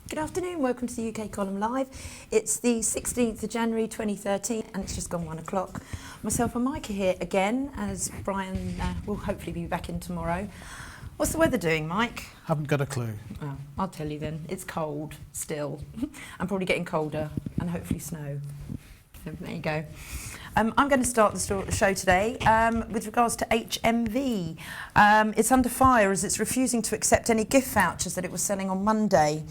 Good afternoon, welcome to the UK Column Live. It's the 16th of January 2013 and it's just gone 1 o'clock. Myself and Mike are here again, as Brian will hopefully be back in tomorrow. What's the weather doing, Mike? Haven't got a clue. Oh, I'll tell you then. It's cold still and probably getting colder and hopefully snow. So there you go. I'm going to start the show today with regards to HMV. It's under fire as it's refusing to accept any gift vouchers that it was selling on Monday.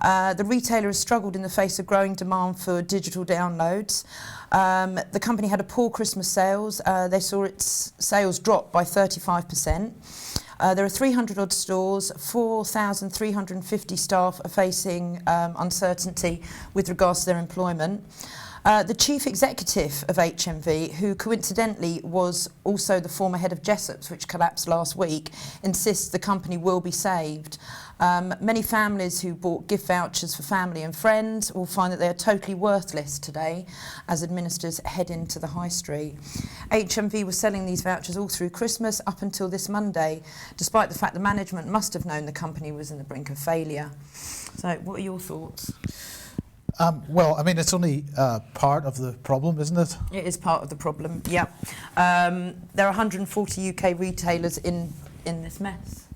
The retailer has struggled in the face of growing demand for digital downloads. The company had a poor Christmas sales. They saw its sales drop by 35%. There are 300 odd stores, 4,350 staff are facing uncertainty with regards to their employment. The chief executive of HMV, who coincidentally was also the former head of Jessop's, which collapsed last week, insists the company will be saved. Many families who bought gift vouchers for family and friends will find that they are totally worthless today as administrators head into the high street. HMV was selling these vouchers all through Christmas up until this Monday, despite the fact the management must have known the company was in the brink of failure. So what are your thoughts? Well, I mean, it's only part of the problem, isn't it? It is part of the problem, yep. There are 140 UK retailers in this mess.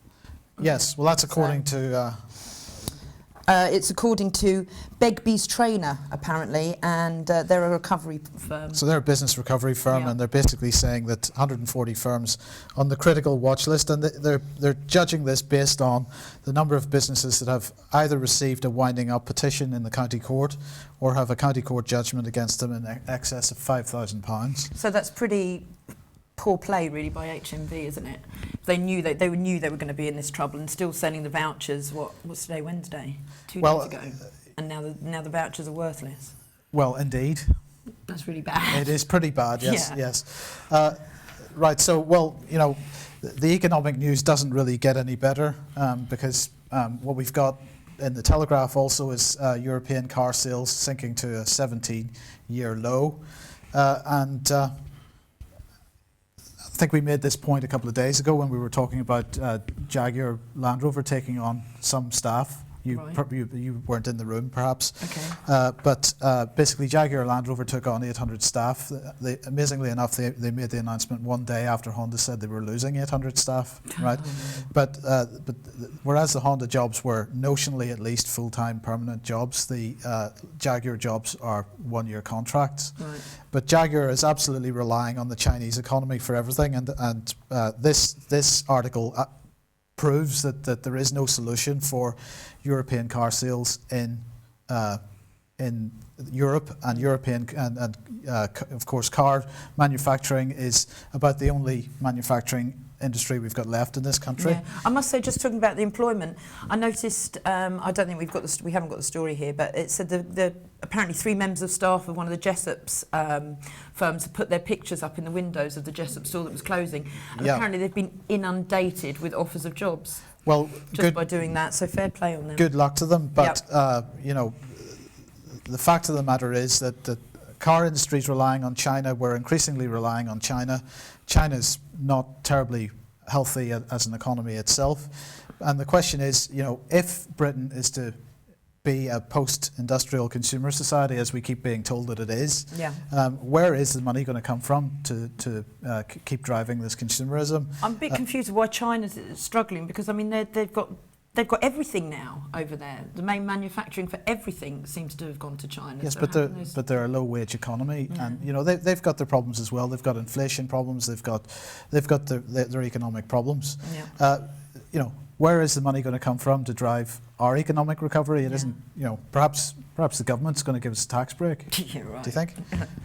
Yes, well, that's according to... It's according to Begbie's Trainer, apparently, and they're a recovery firm. So they're a business recovery firm, Yeah. and they're basically saying that 140 firms on the critical watch list, and they're judging this based on the number of businesses that have either received a winding up petition in the county court or have a county court judgment against them in excess of £5,000. So that's pretty poor play, really, by HMV, isn't it? They knew they were going to be in this trouble and still selling the vouchers. What's today? Wednesday, 2 days ago, and now the vouchers are worthless. Well, indeed. That's really bad. It is pretty bad. Yes, Yeah. yes. Right. So, well, you know, the economic news doesn't really get any better because what we've got in the Telegraph also is European car sales sinking to a 17-year low, and I think we made this point a couple of days ago when we were talking about Jaguar Land Rover taking on some staff. Right. You weren't in the room, perhaps. Okay. But basically, Jaguar Land Rover took on 800 staff. Amazingly enough, they made the announcement one day after Honda said they were losing 800 staff, right? But whereas the Honda jobs were notionally at least full-time permanent jobs, the Jaguar jobs are one-year contracts. Right. But Jaguar is absolutely relying on the Chinese economy for everything, and this article proves that there is no solution for European car sales in Europe, and European and of course car manufacturing is about the only manufacturing industry we've got left in this country. Yeah. I must say, just talking about the employment, I noticed. I don't think we haven't got the story here, but it said the apparently 3 members of staff of one of the Jessop's firms have put their pictures up in the windows of the Jessop store that was closing, and apparently they've been inundated with offers of jobs. Well, just by doing that, so fair play on them. Good luck to them, but you know, the fact of the matter is that the car industry is relying on China. We're increasingly relying on China. China's not terribly healthy as an economy itself, and the question is, you know, if Britain is to be a post-industrial consumer society, as we keep being told that it is, where is the money going to come from to keep driving this consumerism? I'm a bit confused why China's struggling, because I mean they've got everything now over there. The main manufacturing for everything seems to have gone to China. Yes, so but they're a low-wage economy, and you know they've got their problems as well. They've got inflation problems. They've got their economic problems. Yeah. You know, where is the money going to come from to drive our economic recovery? It isn't. You know, perhaps the government's going to give us a tax break. Yeah, right. Do you think?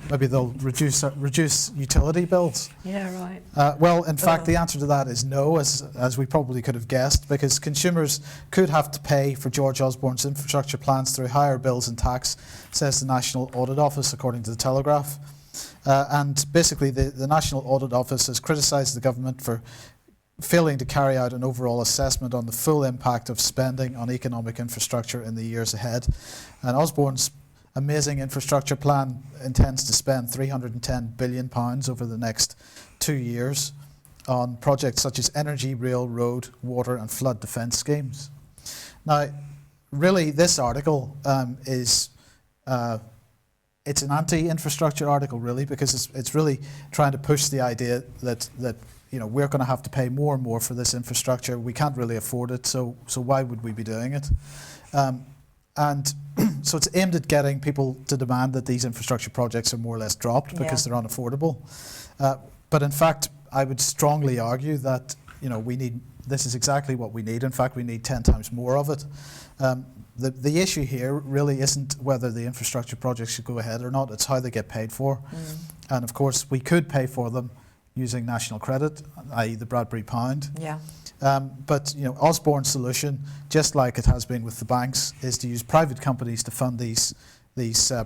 Maybe they'll reduce utility bills. Yeah, right. Well, in fact, the answer to that is no, as we probably could have guessed, because consumers could have to pay for George Osborne's infrastructure plans through higher bills and tax, says the National Audit Office, according to the Telegraph. And basically, the National Audit Office has criticised the government for failing to carry out an overall assessment on the full impact of spending on economic infrastructure in the years ahead. And Osborne's amazing infrastructure plan intends to spend £310 billion over the next 2 years on projects such as energy, rail, road, water and flood defence schemes. Now, really, this article is it's an anti-infrastructure article, really, because it's really trying to push the idea that we're going to have to pay more and more for this infrastructure. We can't really afford it, so why would we be doing it? And so it's aimed at getting people to demand that these infrastructure projects are more or less dropped because they're unaffordable. But in fact, I would strongly argue that this is exactly what we need. In fact, we need 10 times more of it. The issue here really isn't whether the infrastructure projects should go ahead or not, it's how they get paid for. And of course, we could pay for them using national credit, i.e. the Bradbury pound. Yeah. But Osborne's solution, just like it has been with the banks, is to use private companies to fund these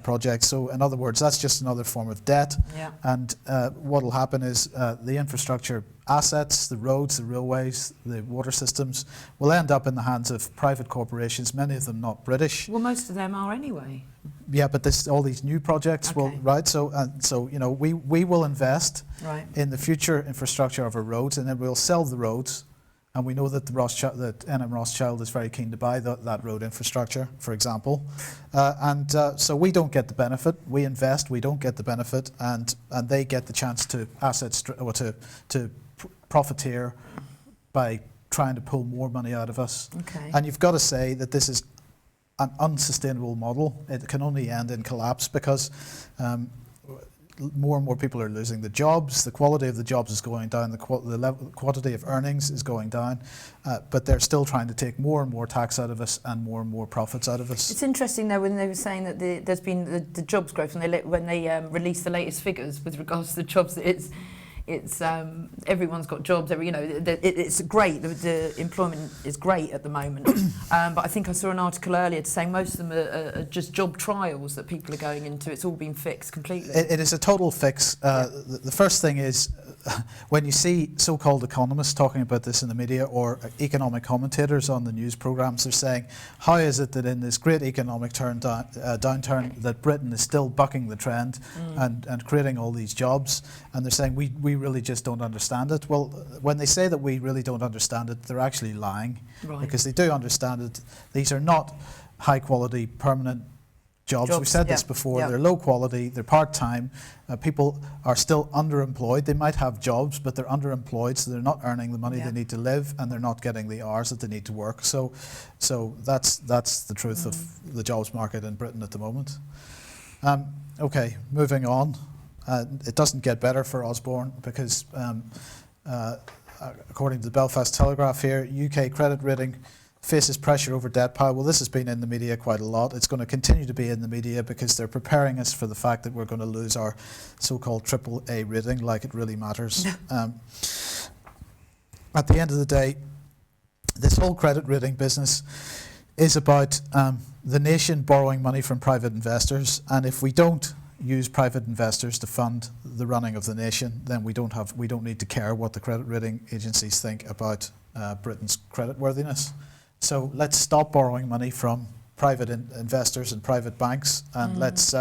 projects. So in other words, that's just another form of debt. Yeah. And what will happen is the infrastructure assets, the roads, the railways, the water systems, will end up in the hands of private corporations, many of them not British. Well, most of them are anyway. Yeah, but all these new projects will, right? So we will invest in the future infrastructure of our roads, and then we'll sell the roads. And we know that NM Rothschild is very keen to buy that road infrastructure, for example. So we don't get the benefit. We invest, we don't get the benefit, and they get the chance to to profiteer by trying to pull more money out of us. Okay. And you've got to say that this is an unsustainable model. It can only end in collapse because more and more people are losing the jobs. The quality of the jobs is going down. The quantity of earnings is going down. But they're still trying to take more and more tax out of us and more profits out of us. It's interesting though when they were saying that there's been the jobs growth when they released the latest figures with regards to the jobs. It's everyone's got jobs. It's great. The employment is great at the moment. But I think I saw an article earlier saying most of them are just job trials that people are going into. It's all been fixed completely. It is a total fix. The first thing is when you see so-called economists talking about this in the media or economic commentators on the news programmes, they're saying, how is it that in this great economic downturn that Britain is still bucking the trend and creating all these jobs? And they're saying, we really just don't understand it. Well, when they say that we really don't understand it, they're actually lying. Right. Because they do understand it. These are not high-quality, permanent jobs. We've said this before. They're low quality, they're part-time. People are still underemployed. They might have jobs, but they're underemployed, so they're not earning the money they need to live, and they're not getting the hours that they need to work. So that's the truth of the jobs market in Britain at the moment. Okay, moving on. It doesn't get better for Osborne because according to the Belfast Telegraph here, UK credit rating faces pressure over debt pile. Well, this has been in the media quite a lot. It's going to continue to be in the media because they're preparing us for the fact that we're going to lose our so-called AAA rating, like it really matters. At the end of the day, this whole credit rating business is about the nation borrowing money from private investors, and if we don't use private investors to fund the running of the nation, then we don't need to care what the credit rating agencies think about Britain's creditworthiness. So let's stop borrowing money from private investors and private banks, and let's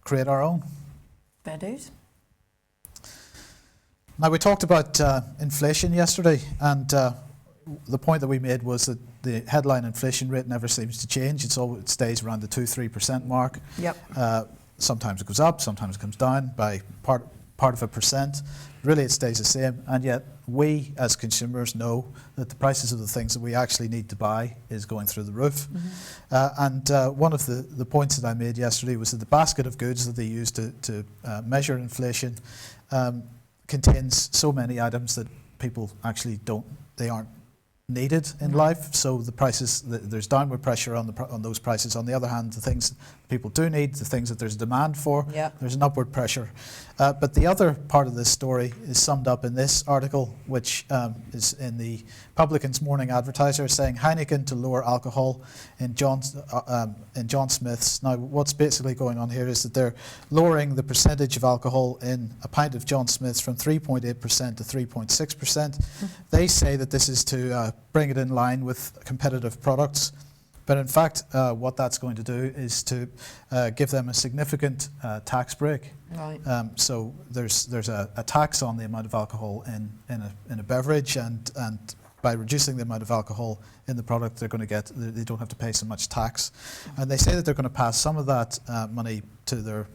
create our own. Fair dues. Now, we talked about inflation yesterday, and the point that we made was that the headline inflation rate never seems to change. It stays around the 2-3% mark. Yep. Sometimes it goes up, sometimes it comes down by part of a percent. Really, it stays the same, and yet we as consumers know that the prices of the things that we actually need to buy is going through the roof. And one of the points that I made yesterday was that the basket of goods that they use to measure inflation contains so many items that people actually aren't needed in life. So the prices, there's downward pressure on those prices. On the other hand, the things people do need, the things that there's demand for, there's an upward pressure. But the other part of this story is summed up in this article, which is in the Publican's Morning Advertiser, saying Heineken to lower alcohol in John Smith's. Now, what's basically going on here is that they're lowering the percentage of alcohol in a pint of John Smith's from 3.8% to 3.6%. They say that this is to bring it in line with competitive products. But in fact, what that's going to do is to give them a significant tax break. Right. So there's a tax on the amount of alcohol in a beverage, and by reducing the amount of alcohol in the product, they don't have to pay so much tax. And they say that they're going to pass some of that money to their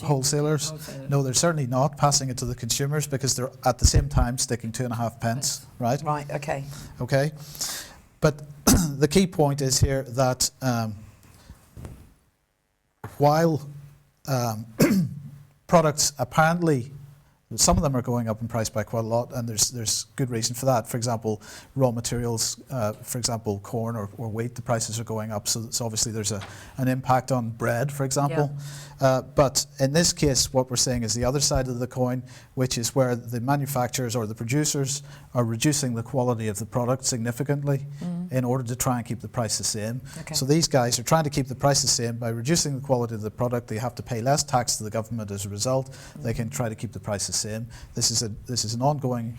wholesalers. No, they're certainly not passing it to the consumers, because they're at the same time sticking 2.5 pence, right? Right, okay. Okay. But the key point is here that while products apparently, some of them are going up in price by quite a lot, and there's good reason for that. For example, raw materials, for example, corn or wheat, the prices are going up, so obviously there's an impact on bread, for example. But in this case, what we're saying is the other side of the coin, which is where the manufacturers or the producers are reducing the quality of the product significantly in order to try and keep the price the same. Okay. So these guys are trying to keep the price the same by reducing the quality of the product. They have to pay less tax to the government as a result. They can try to keep the price the same. This is an ongoing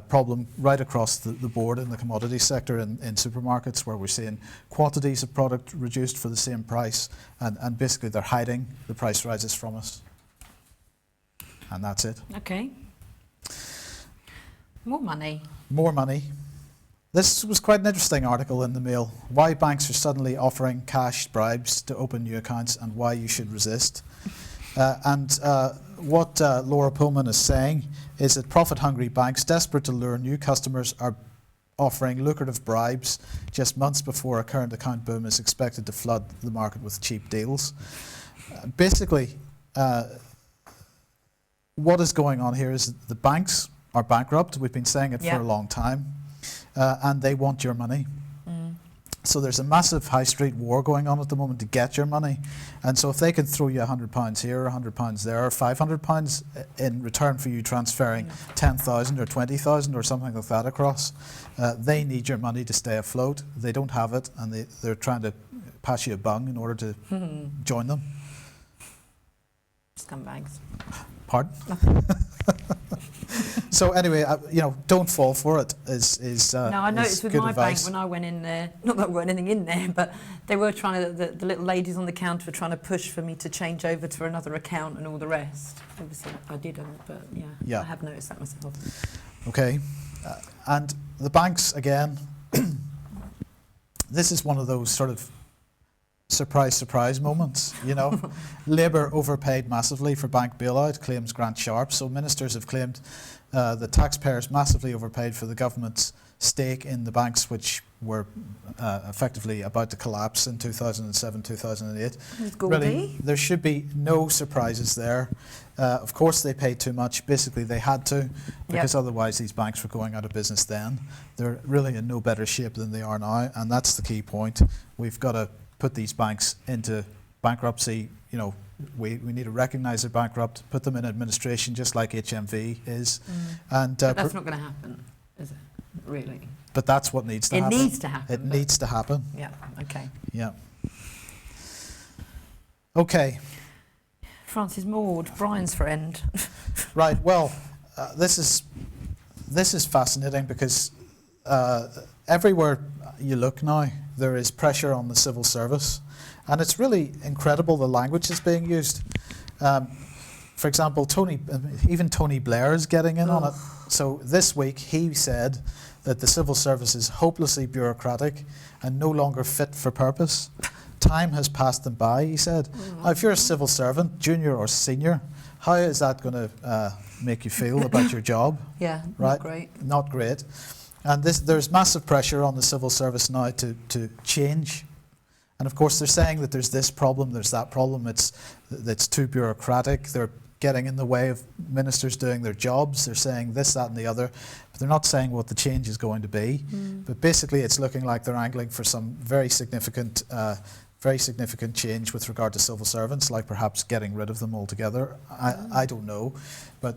problem right across the board in the commodity sector in supermarkets, where we're seeing quantities of product reduced for the same price, and basically they're hiding the price rises from us. And that's it. Okay. More money. More money. This was quite an interesting article in the Mail. Why banks are suddenly offering cash bribes to open new accounts, and why you should resist. What Laura Pullman is saying is that profit-hungry banks, desperate to lure new customers, are offering lucrative bribes just months before a current account boom is expected to flood the market with cheap deals. Basically, what is going on here is the banks are bankrupt. We've been saying it for a long time. And they want your money. So there's a massive high street war going on at the moment to get your money. And so if they can throw you £100 here, £100 there, or £500 in return for you transferring 10,000 or 20,000 or something like that across, they need your money to stay afloat. They don't have it, and they're trying to pass you a bung in order to join them. Scumbags. Pardon? So anyway, don't fall for it. No, I noticed with my advice. bank when I went in there, not that there weren't anything in there, but they were trying to, the little ladies on the counter were trying to push for me to change over to another account and all the rest. Obviously I didn't, but yeah. I have noticed that myself. Okay, and the banks, again, this is one of those sort of surprise moments, Labour overpaid massively for bank bailout, claims Grant Sharp. So ministers have claimed that taxpayers massively overpaid for the government's stake in the banks, which were effectively about to collapse in 2007, 2008. Really, there should be no surprises there. Of course they paid too much. Basically they had to, because otherwise these banks were going out of business then. They're really in no better shape than they are now, and that's the key point. We've got to put these banks into bankruptcy. We need to recognise they're bankrupt, put them in administration, just like HMV is. And but that's not going to happen, is it? Really? But that's what needs to happen. It needs to happen. It needs to happen. Yeah. Okay. Yeah. Okay. Francis Maud, Brian's friend. Right. Well, this is fascinating, because everywhere you look now, there is pressure on the civil service, and it's really incredible the language that's being used. For example, even Tony Blair is getting in on it. So this week he said that the civil service is hopelessly bureaucratic and no longer fit for purpose. Time has passed them by, he said. Now, if you're a civil servant, junior or senior, how is that going to make you feel about your job? Yeah, right? Not great. Not great. And there's massive pressure on the civil service now to change. And of course they're saying that there's this problem, there's that problem, it's too bureaucratic, they're getting in the way of ministers doing their jobs, they're saying this, that and the other, but they're not saying what the change is going to be. But basically it's looking like they're angling for some very significant change with regard to civil servants, like perhaps getting rid of them altogether. I don't know, but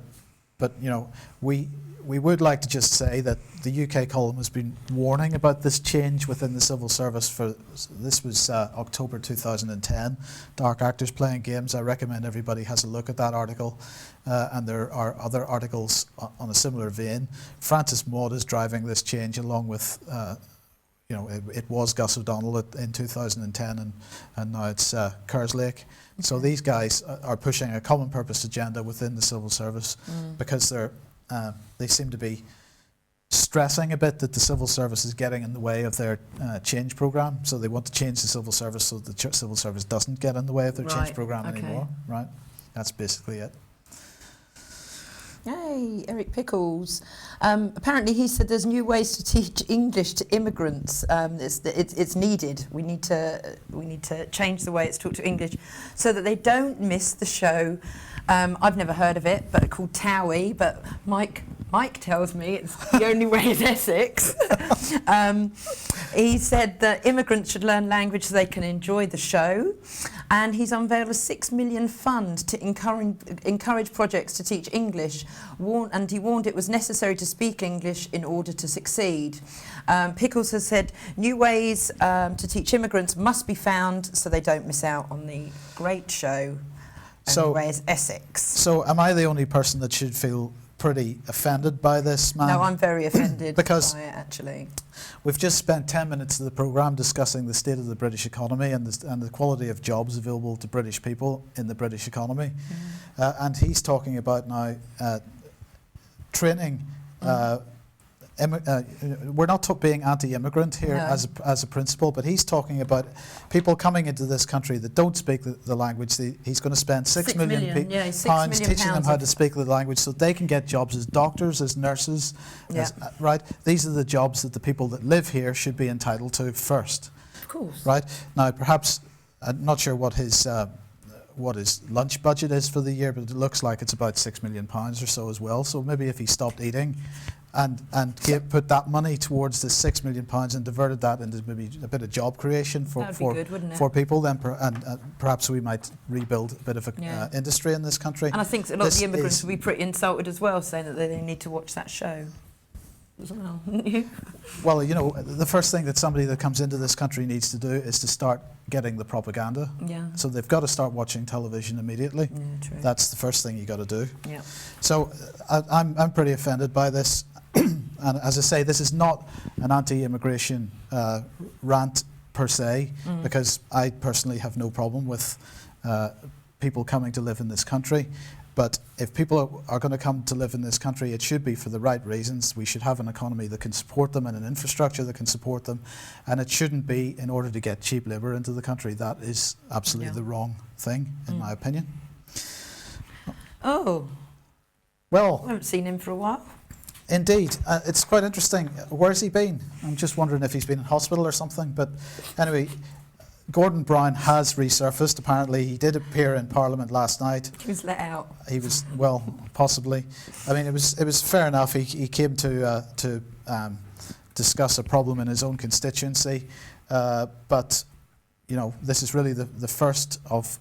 we would like to just say that the UK column has been warning about this change within the civil service this was October 2010. Dark Actors Playing Games. I recommend everybody has a look at that article, and there are other articles on a similar vein. Francis Maud is driving this change along with it was Gus O'Donnell in 2010, and now it's Kerslake. So these guys are pushing a common purpose agenda within the civil service because they seem to be stressing a bit that the civil service is getting in the way of their change programme. So they want to change the civil service so the civil service doesn't get in the way of their change programme anymore. Right? That's basically it. Yay, Eric Pickles. Apparently he said there's new ways to teach English to immigrants. It's needed. We need to change the way it's taught to English so that they don't miss the show. I've never heard of it, but called Towie, but Mike tells me it's the only way is Essex. He said that immigrants should learn language so they can enjoy the show, and he's unveiled a £6 million fund to encourage projects to teach English, and he warned it was necessary to speak English in order to succeed. Pickles has said new ways to teach immigrants must be found so they don't miss out on the great show. So, where's Essex? So am I the only person that should feel pretty offended by this, man? No, I'm very offended because by it, actually. We've just spent 10 minutes of the programme discussing the state of the British economy and the quality of jobs available to British people in the British economy. And he's talking about now training. We're not being anti-immigrant here as a principle, but he's talking about people coming into this country that don't speak the language. He's going to spend £6 million pounds teaching them how to speak the language so they can get jobs as doctors, as nurses. Right? These are the jobs that the people that live here should be entitled to first. Of course. Right? Now, perhaps, I'm not sure what his lunch budget is for the year, but it looks like it's about £6 million or so as well. So maybe if he stopped eating and put that money towards the £6 million and diverted that into maybe a bit of job creation for people, then perhaps we might rebuild a bit of an industry in this country. And I think a lot of the immigrants will be pretty insulted as well, saying that they need to watch that show as well. Well, you know, the first thing that somebody that comes into this country needs to do is to start getting the propaganda. Yeah. So they've got to start watching television immediately. Yeah, true. That's the first thing you got to do. Yeah. So I'm pretty offended by this. And as I say, this is not an anti-immigration rant per se, because I personally have no problem with people coming to live in this country. But if people are going to come to live in this country, it should be for the right reasons. We should have an economy that can support them and an infrastructure that can support them. And it shouldn't be in order to get cheap labour into the country. That is absolutely the wrong thing, in my opinion. Oh. Well, I haven't seen him for a while. Indeed. It's quite interesting. Where's he been? I'm just wondering if he's been in hospital or something. But anyway, Gordon Brown has resurfaced. Apparently, he did appear in Parliament last night. He was let out. He was, well, possibly. I mean, it was fair enough. He came to discuss a problem in his own constituency. But, you know, this is really the first of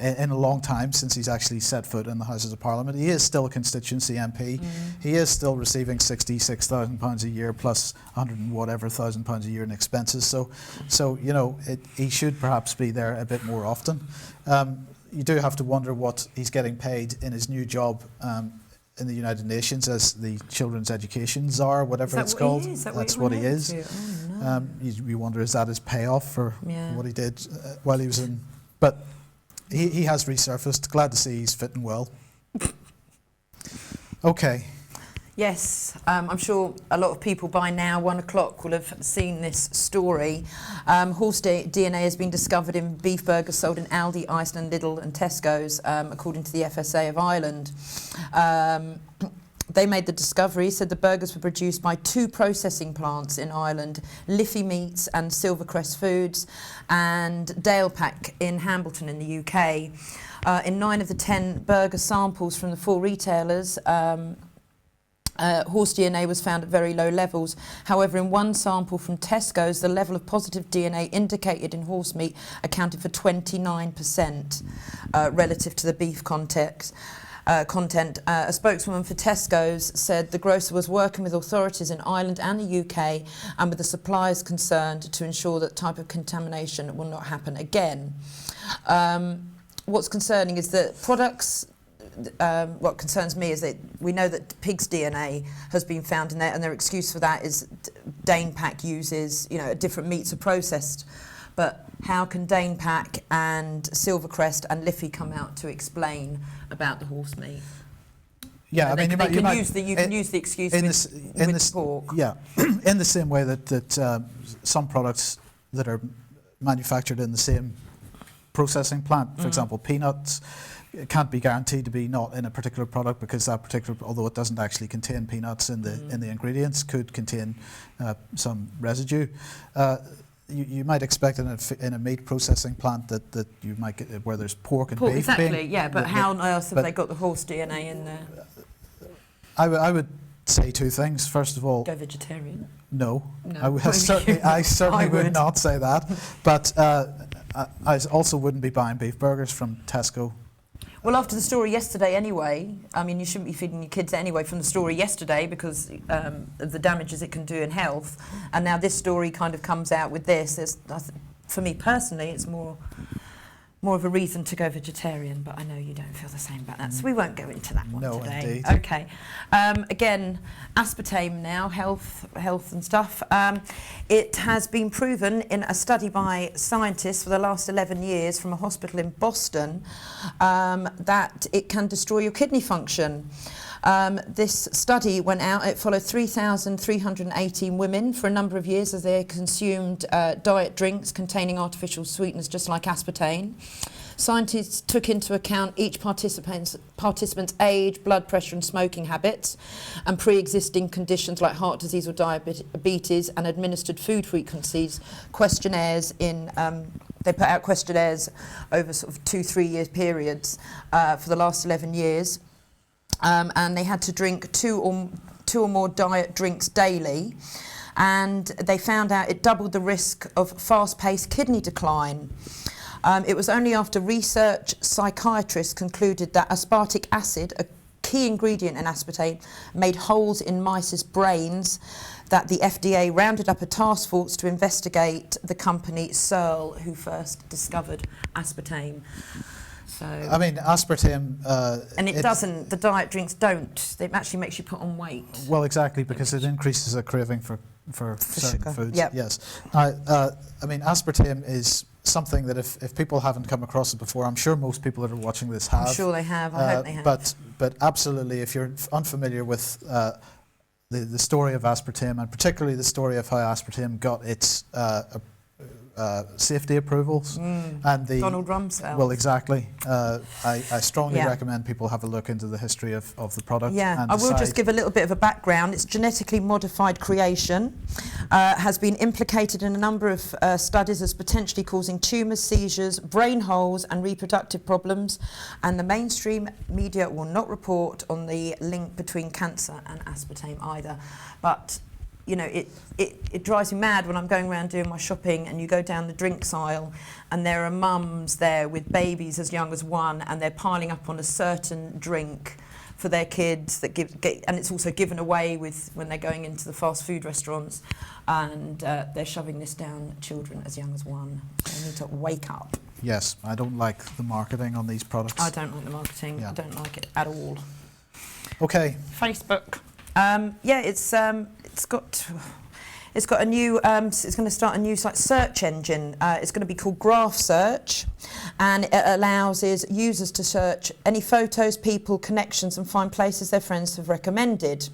in a long time since he's actually set foot in the Houses of Parliament. He is still a constituency MP. He is still receiving £66,000 a year plus 100 and whatever thousand pounds a year in expenses. So you know, he should perhaps be there a bit more often. You do have to wonder what he's getting paid in his new job in the United Nations as the Children's Education Czar, whatever it's called. That's what he is. Oh, no. You wonder, is that his payoff for what he did while he was in... But he has resurfaced. Glad to see he's fitting well. Okay. Yes, I'm sure a lot of people by now, 1 o'clock, will have seen this story. Horse DNA has been discovered in beef burgers sold in Aldi, Iceland, Lidl and Tesco's, according to the FSA of Ireland. They made the discovery, said the burgers were produced by 2 processing plants in Ireland, Liffey Meats and Silvercrest Foods, and Dalepack in Hambleton in the UK. In 9 of the 10 burger samples from the 4 retailers, horse DNA was found at very low levels. However, in 1 sample from Tesco's, the level of positive DNA indicated in horse meat accounted for 29% relative to the beef content. A spokeswoman for Tesco's said the grocer was working with authorities in Ireland and the UK and with the suppliers concerned to ensure that type of contamination will not happen again. What's concerning is that products... what concerns me is that we know that pig's DNA has been found in there, and their excuse for that is Danepack uses, you know, different meats are processed. But how can Danepack and Silvercrest and Liffey come out to explain about the horse meat? Yeah, I mean, you might you can use the excuse with pork. Yeah, in the same way that some products that are manufactured in the same processing plant, for example, peanuts, can't be guaranteed to be not in a particular product because that particular, although it doesn't actually contain peanuts in the ingredients, could contain some residue. You might expect in a meat processing plant that you might get where there's pork and beef. Exactly, yeah. But how on earth have they got the horse DNA in there? I would say two things. First of all, go vegetarian. No. I certainly would not say that. But I also wouldn't be buying beef burgers from Tesco. Well, after the story yesterday anyway, I mean, you shouldn't be feeding your kids anyway from the story yesterday because of the damages it can do in health. And now this story kind of comes out with this. For me personally, it's more of a reason to go vegetarian, but I know you don't feel the same about that, so we won't go into that one today. Indeed. Okay. Again, aspartame now, health and stuff. It has been proven in a study by scientists for the last 11 years from a hospital in Boston that it can destroy your kidney function. This study went out, it followed 3,318 women for a number of years as they consumed diet drinks containing artificial sweeteners just like aspartame. Scientists took into account each participant's age, blood pressure and smoking habits and pre-existing conditions like heart disease or diabetes and administered food frequencies, questionnaires they put out questionnaires over sort of 2-3 year periods for the last 11 years. And they had to drink two or more diet drinks daily, and they found out it doubled the risk of fast-paced kidney decline. It was only after research psychiatrists concluded that aspartic acid, a key ingredient in aspartame, made holes in mice's brains that the FDA rounded up a task force to investigate the company Searle, who first discovered aspartame. So, I mean, aspartame... the diet drinks don't. It actually makes you put on weight. Well, exactly, because it increases a craving for certain sugar. foods. Yep. Yes. I mean, aspartame is something that if people haven't come across it before, I'm sure most people that are watching this have. I'm sure they have. I hope they have. But absolutely, if you're unfamiliar with the story of aspartame, and particularly the story of how aspartame got its safety approvals and the Donald Rumsfeld. Well, exactly. I strongly recommend people have a look into the history of the product. Yeah, and I will just give a little bit of a background. It's genetically modified creation, has been implicated in a number of studies as potentially causing tumours, seizures, brain holes and reproductive problems, and the mainstream media will not report on the link between cancer and aspartame either. But you know, it drives me mad when I'm going around doing my shopping and you go down the drinks aisle and there are mums there with babies as young as 1 and they're piling up on a certain drink for their kids that and it's also given away when they're going into the fast food restaurants, and they're shoving this down children as young as 1. So they need to wake up. Yes, I don't like the marketing on these products. I don't like the marketing. Yeah. I don't like it at all. Okay. Facebook. It's got a new. It's going to start a new search engine. It's going to be called Graph Search, and it allows users to search any photos, people, connections, and find places their friends have recommended.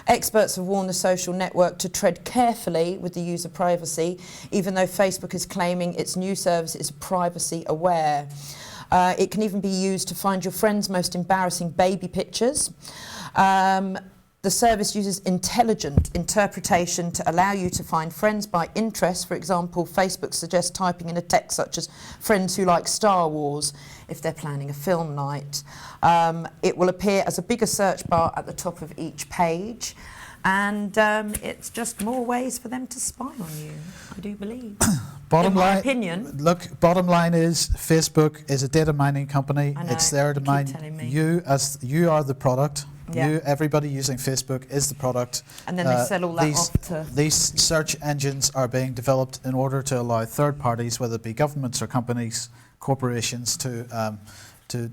Experts have warned the social network to tread carefully with the user privacy, even though Facebook is claiming its new service is privacy aware. It can even be used to find your friend's most embarrassing baby pictures. The service uses intelligent interpretation to allow you to find friends by interest. For example, Facebook suggests typing in a text such as friends who like Star Wars if they're planning a film night. It will appear as a bigger search bar at the top of each page. And it's just more ways for them to spy on you, I do believe. Bottom in my line, opinion. Look, bottom line is Facebook is a data mining company. I know, it's there to mine you as you are the product. Yeah. Everybody using Facebook is the product. And then they sell all that off to... These search engines are being developed in order to allow third parties, whether it be governments or companies, corporations, to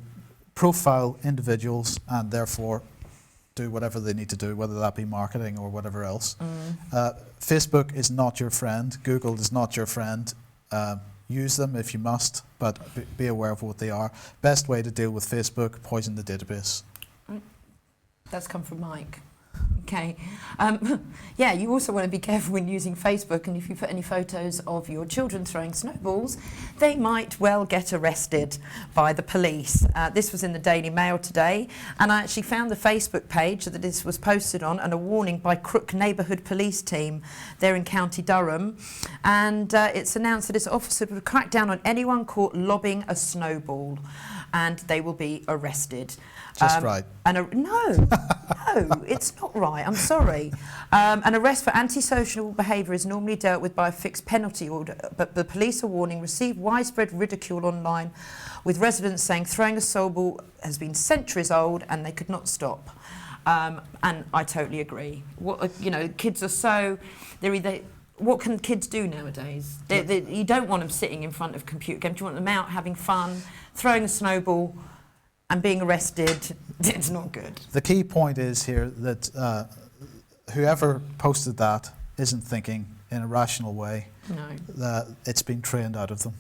profile individuals and therefore do whatever they need to do, whether that be marketing or whatever else. Facebook is not your friend. Google is not your friend. Use them if you must, but be aware of what they are. Best way to deal with Facebook, poison the database. That's come from Mike. Okay. Yeah, you also want to be careful when using Facebook, and if you put any photos of your children throwing snowballs, they might well get arrested by the police. This was in the Daily Mail today, and I actually found the Facebook page that this was posted on, and a warning by Crook Neighbourhood Police Team. They're in County Durham, and it's announced that this officer will crack down on anyone caught lobbing a snowball, and they will be arrested. Just right. No, it's not right. I'm sorry. An arrest for antisocial behaviour is normally dealt with by a fixed penalty order, but the police are warning received widespread ridicule online, with residents saying throwing a snowball has been centuries old and they could not stop. And I totally agree. Kids are so they're either. What can kids do nowadays? You don't want them sitting in front of computer games. You want them out having fun, throwing a snowball, and being arrested. It's not good. The key point is here that whoever posted that isn't thinking in a rational way. No. That it's been trained out of them.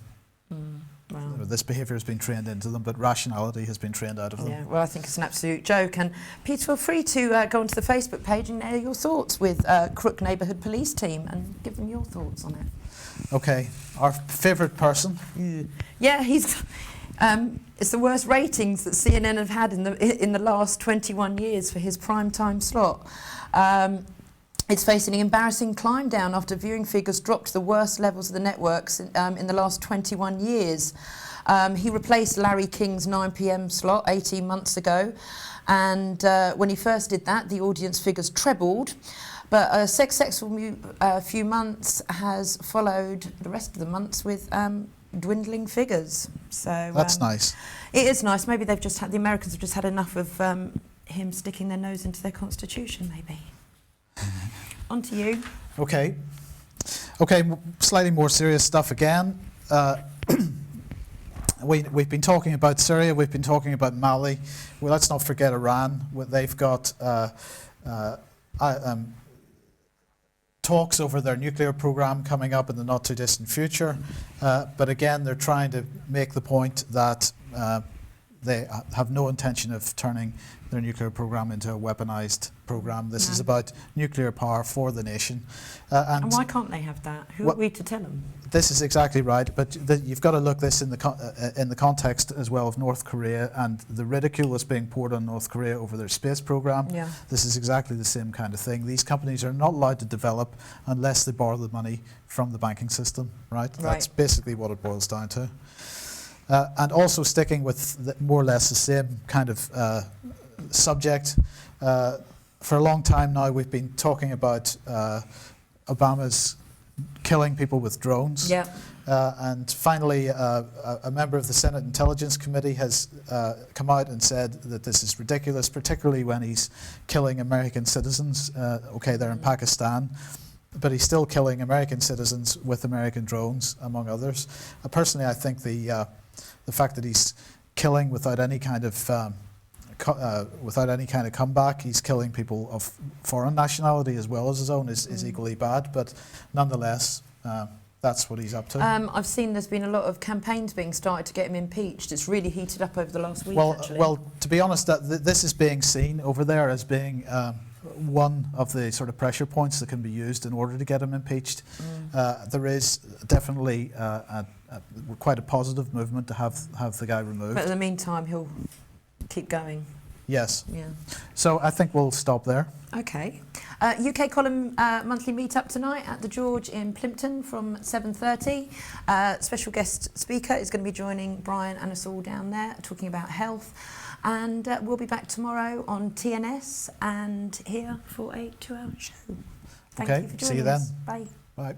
Well. This behaviour has been trained into them, but rationality has been trained out of them. Yeah, well, I think it's an absolute joke. And Peter, feel free to go onto the Facebook page and air your thoughts with Crook Neighbourhood Police Team and give them your thoughts on it. Okay, our favourite person. Yeah, he's. It's the worst ratings that CNN have had in the last 21 years for his prime time slot. It's facing an embarrassing climb down after viewing figures dropped to the worst levels of the networks in the last 21 years. He replaced Larry King's 9 p.m. slot 18 months ago, and when he first did that, the audience figures trebled. But a successful few months has followed the rest of the months with dwindling figures. So that's nice. It is nice. Maybe the Americans have just had enough of him sticking their nose into their constitution, maybe. On to you. Okay, slightly more serious stuff again. We've been talking about Syria, we've been talking about Mali. Well, let's not forget Iran. They've got talks over their nuclear program coming up in the not too distant future. But again, they're trying to make the point that they have no intention of turning their nuclear program into a weaponized program. This is about nuclear power for the nation. And why can't they have that? Who are we to tell them? This is exactly right, but you've got to look this in the context as well of North Korea and the ridicule that's being poured on North Korea over their space program. Yeah. This is exactly the same kind of thing. These companies are not allowed to develop unless they borrow the money from the banking system, right? That's basically what it boils down to. And also sticking with more or less the same kind of subject. For a long time now, we've been talking about Obama's killing people with drones. Yeah. And finally, a member of the Senate Intelligence Committee has come out and said that this is ridiculous, particularly when he's killing American citizens. Okay, they're in Pakistan, but he's still killing American citizens with American drones, among others. Personally, I think the fact that he's killing without any kind of comeback, he's killing people of foreign nationality as well as his own is equally bad. But nonetheless, that's what he's up to. I've seen there's been a lot of campaigns being started to get him impeached. It's really heated up over the last week, actually. Well, to be honest, this is being seen over there as being one of the sort of pressure points that can be used in order to get him impeached. There is definitely quite a positive movement to have the guy removed. But in the meantime, he'll keep going. Yes. Yeah. So I think we'll stop there. Okay. UK Column monthly meet-up tonight at the George in Plympton from 7:30. Special guest speaker is going to be joining Brian and us all down there talking about health. And we'll be back tomorrow on TNS and here for a 2-hour show. Thank you for joining us. See you then. Bye. Bye.